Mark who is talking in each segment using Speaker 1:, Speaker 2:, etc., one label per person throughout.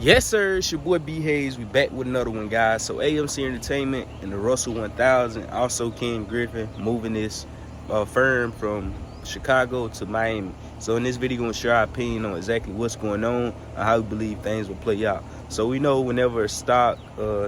Speaker 1: Yes, sir. It's your boy B Hayes. We back with another one, guys. So AMC Entertainment and the Russel 1000, also Ken Griffin, moving this firm from Chicago to Miami. So in this video, we're going to share our opinion on exactly what's going on and how we believe things will play out. So we know whenever a stock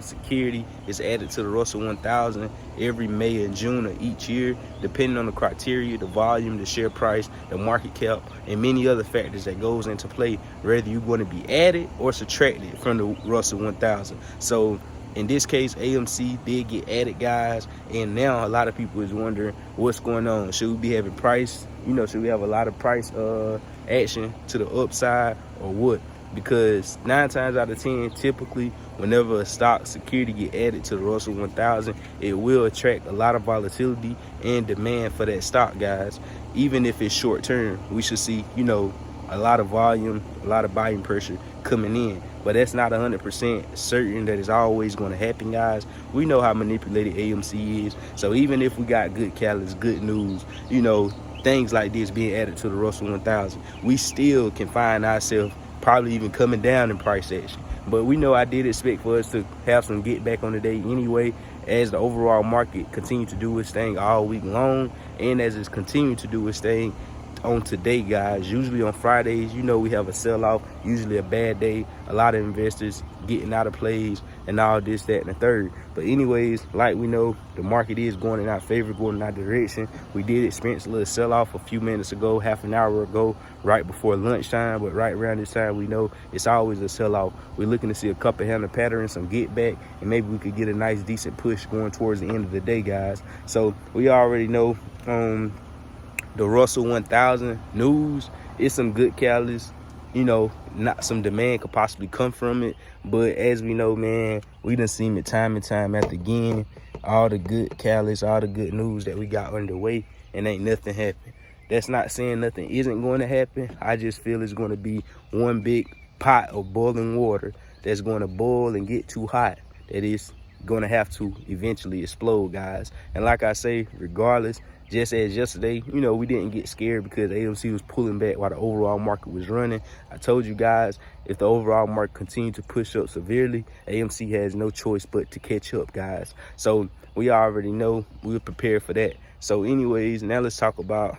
Speaker 1: security is added to the Russel 1000 every May and June of each year, depending on the criteria, the volume, the share price, the market cap, and many other factors that goes into play, whether you're going to be added or subtracted from the Russel 1000. So in this case, AMC did get added, guys, and now a lot of people is wondering what's going on. Should we be having price, should we have a lot of price action to the upside or what? Because 9 times out of 10, typically, whenever a stock security get added to the Russel 1000, it will attract a lot of volatility and demand for that stock, guys. Even if it's short term, we should see, a lot of volume, a lot of buying pressure coming in. But that's not 100% certain that it's always going to happen, guys. We know how manipulated AMC is. So even if we got good catalysts, good news, things like this being added to the Russel 1000, we still can find ourselves probably even coming down in price action. But we know I did expect for us to have some get back on the day anyway, as the overall market continued to do its thing all week long, and as it's continuing to do its thing on today, guys. Usually on Fridays, we have a sell-off, usually a bad day, a lot of investors getting out of plays and all this, that, and the third. But anyways, like we know, the market is going in our favor, going in our direction. We did experience a little sell-off a few minutes ago, half an hour ago, right before lunchtime, but right around this time, we know it's always a sell-off. We're looking to see a couple handle patterns, some get back, and maybe we could get a nice decent push going towards the end of the day, guys. So we already know the Russel 1000 news is some good catalysts. Not some demand could possibly come from it, but as we know, man, we done seen it time and time after again. All the good catalysts, all the good news that we got underway, and ain't nothing happened. That's not saying nothing isn't going to happen. I just feel it's going to be one big pot of boiling water that's going to boil and get too hot. That is going to have to eventually explode, guys. And like I say, regardless, just as yesterday, we didn't get scared because AMC was pulling back while the overall market was running. I told you guys, if the overall market continued to push up severely, AMC has no choice but to catch up, guys. So we already know we were prepared for that. So anyways, now let's talk about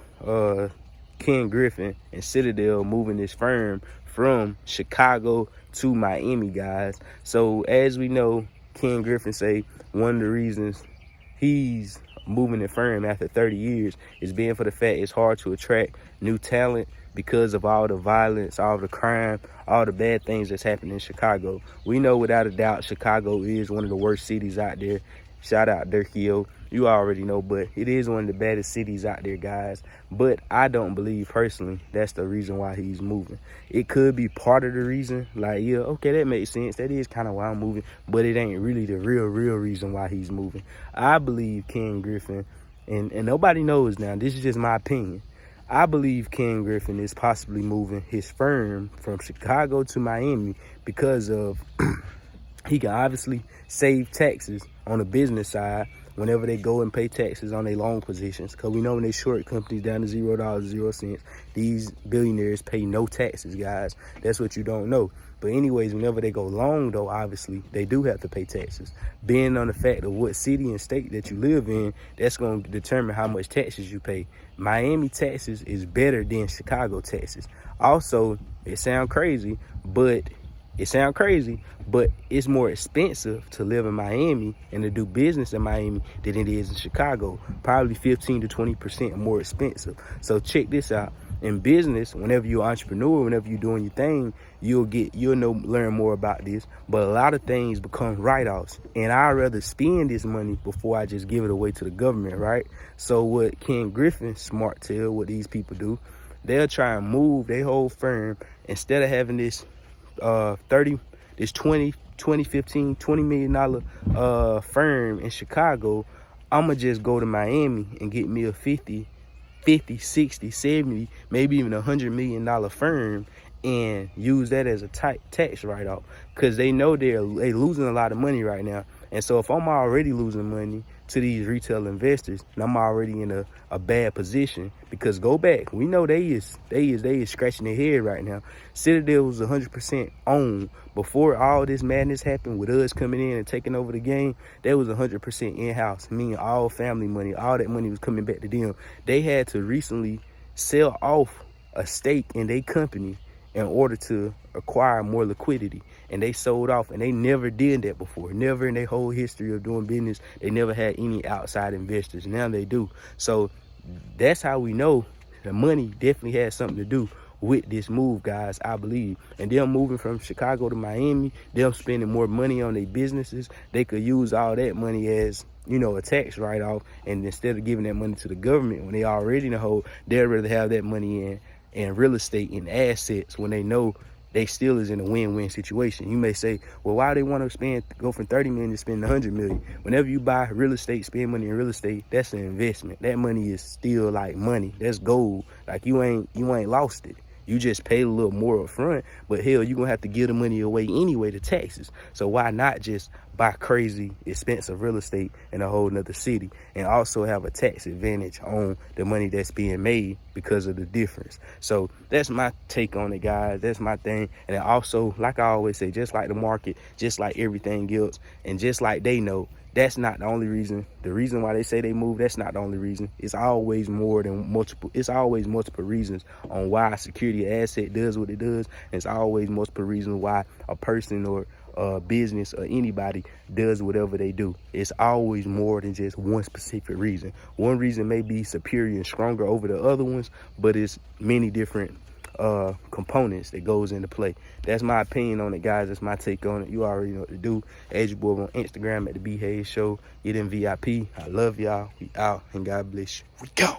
Speaker 1: Ken Griffin and Citadel moving this firm from Chicago to Miami, guys. So as we know, Ken Griffin say one of the reasons he's moving the firm after 30 years is being for the fact it's hard to attract new talent because of all the violence, all the crime, all the bad things that's happening in Chicago. We know without a doubt Chicago is one of the worst cities out there. Shout out Dirkio. You already know, but it is one of the baddest cities out there, guys. But I don't believe personally that's the reason why he's moving. It could be part of the reason. Like, yeah, okay, that makes sense. That is kind of why I'm moving, but it ain't really the real reason why he's moving. I believe Ken Griffin, and nobody knows now, this is just my opinion. I believe Ken Griffin is possibly moving his firm from Chicago to Miami because of he can obviously save taxes on the business side whenever they go and pay taxes on their long positions. Because we know when they short companies down to $0.00, these billionaires pay no taxes, guys. That's what you don't know. But anyways, whenever they go long, though, obviously, they do have to pay taxes. Being on the fact of what city and state that you live in, that's going to determine how much taxes you pay. Miami taxes is better than Chicago taxes. Also, it sounds crazy, but it's more expensive to live in Miami and to do business in Miami than it is in Chicago. Probably 15 to 20% more expensive. So check this out. In business, whenever you're an entrepreneur, whenever you're doing your thing, you'll learn more about this. But a lot of things become write-offs. And I'd rather spend this money before I just give it away to the government, right? So what Ken Griffin, smart tell what these people do, they'll try and move their whole firm instead of having this $20 million firm in Chicago. I'ma just go to Miami and get me a 50, 60, 70, maybe even $100 million firm and use that as a tax write-off, because they know they losing a lot of money right now. And so if I'm already losing money, to these retail investors, and I'm already in a bad position. Because go back, we know they is scratching their head right now. Citadel was 100% owned before all this madness happened with us coming in and taking over the game. That was 100% in-house, meaning all family money, all that money was coming back to them. They had to recently sell off a stake in their company in order to acquire more liquidity, and they sold off, and they never did that before. Never in their whole history of doing business, they never had any outside investors. Now they do. So that's how we know the money definitely has something to do with this move, guys, I believe. And them moving from Chicago to Miami, them spending more money on their businesses, they could use all that money as, you know, a tax write-off, and instead of giving that money to the government when they already in the hole, they'd rather have that money in real estate and assets when they know they still is in a win-win situation. You may say, well, why they want to go from 30 million to spend 100 million? Whenever you buy real estate, spend money in real estate, that's an investment. That money is still like money. That's gold. Like you ain't lost it. You just paid a little more up front, but hell, you're gonna have to give the money away anyway to taxes. So why not just buy crazy expensive real estate in a whole nother city and also have a tax advantage on the money that's being made because of the difference? So that's my take on it, guys. That's my thing. And also, like I always say, just like the market, just like everything else, and just like they know, that's not the only reason. The reason why they say they move, that's not the only reason. It's always multiple reasons on why a security asset does what it does. And it's always multiple reasons why a person or a business or anybody does whatever they do. It's always more than just one specific reason. One reason may be superior and stronger over the other ones, but it's many different components that goes into play. That's my opinion on it, guys. That's my take on it. You already know what to do. Add your boy on Instagram at the B Hayes Show. Get in VIP. I love y'all. We out, and God bless you. We go.